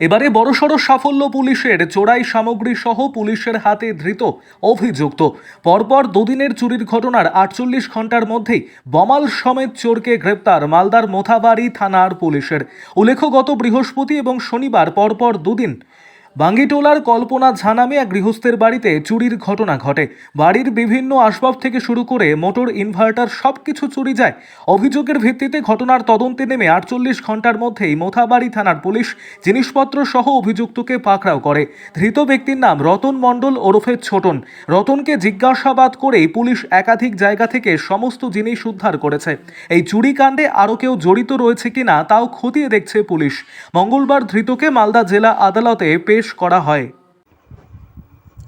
এবারে বড়সড় সাফল্য পুলিশের, চোরাই সামগ্রী সহ পুলিশের হাতে ধৃত অভিযুক্ত। পরপর দুদিনের চুরির ঘটনার 48 ঘন্টার মধ্যেই বমাল সমেত চোরকে গ্রেপ্তার মালদার মোথাবাড়ি থানার পুলিশের। উল্লেখ্য, গত বৃহস্পতি এবং শনিবার পরপর দুদিন বাঙ্গিটোলার কল্পনা ঝা নামে এক গৃহস্থের বাড়িতে চুরির ঘটনা ঘটে। বাড়ির বিভিন্ন আসবাব থেকে শুরু করে মোটর, ইনভার্টার সবকিছু চুরি যায়। অভিযোগের ভিত্তিতে ঘটনার তদন্তে নেমে 48 ঘন্টার মধ্যেই মোথাবাড়ি থানার পুলিশ জিনিসপত্র সহ অভিযুক্তকে পাকড়াও করে। ধৃত ব্যক্তির নাম রতন মণ্ডল ওরফে ছোটন। রতনকে জিজ্ঞাসাবাদ করেই পুলিশ একাধিক জায়গা থেকে সমস্ত জিনিস উদ্ধার করেছে। এই চুরি কাণ্ডে আরও কেউ জড়িত রয়েছে কিনা তাও খতিয়ে দেখছে পুলিশ। মঙ্গলবার ধৃতকে মালদা জেলা আদালতে পেশ করা হয়।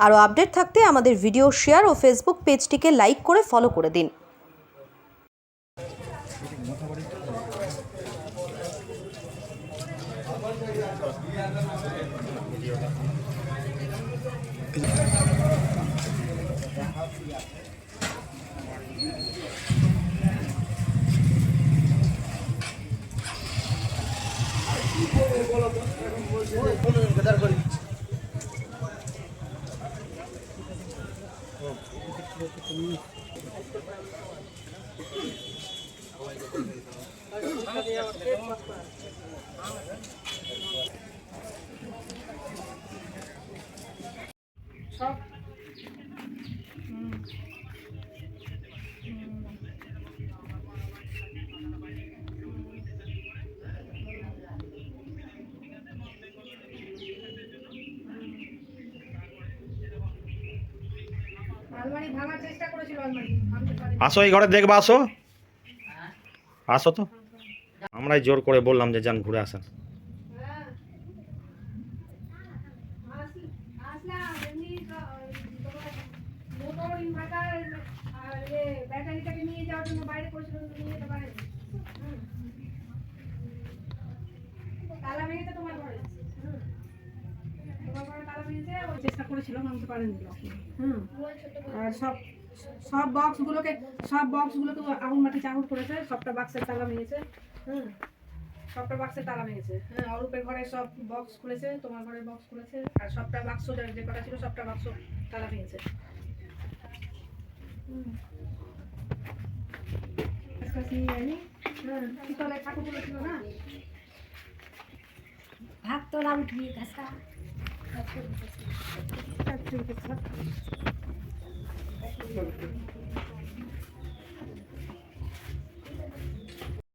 আরও আপডেট থাকতে আমাদের ভিডিও শেয়ার ও ফেসবুক পেজটিকে লাইক করে ফলো করে দিন। আলমারি ভাঙার চেষ্টা করেছিল, আলমারি ভাঙতে পারেনি। আসো, এই ঘরে দেখবা, আসো আসো তো। আমরাই জোর করে বললাম যে যান ঘুরে আসেন। আসলাম এমনি তোমার মোটর, ইনভার্টার আর ব্যাটারিটাকে নিয়ে যাওয়ার জন্য বাইরে করেছিল, নিয়ে যেতে পারে। তালা ভেঙেছে তোমার ঘরে, তোমার ঘরে তালা ভেঙেছে, ও চেষ্টা করেছিল, ভাঙতে পারেনি। আর সব বক্সগুলোকে আগুন মাটি চাহুর করেছে, সবটা বাক্সের তালা ভেঙেছে। সবটা বাক্সের তালা ভেঙেছে। অরূপের ঘরে সব বক্স খুলেছে, তোমার ঘরে বক্স খুলেছে, আর সবটা বাক্স যে কটা ছিল সবটা বাক্স তালা ভেঙেছে। ঠাকুরগুলো ছিল না, ভাগ তোলা উঠিয়ে গাছা ঠিক আছে।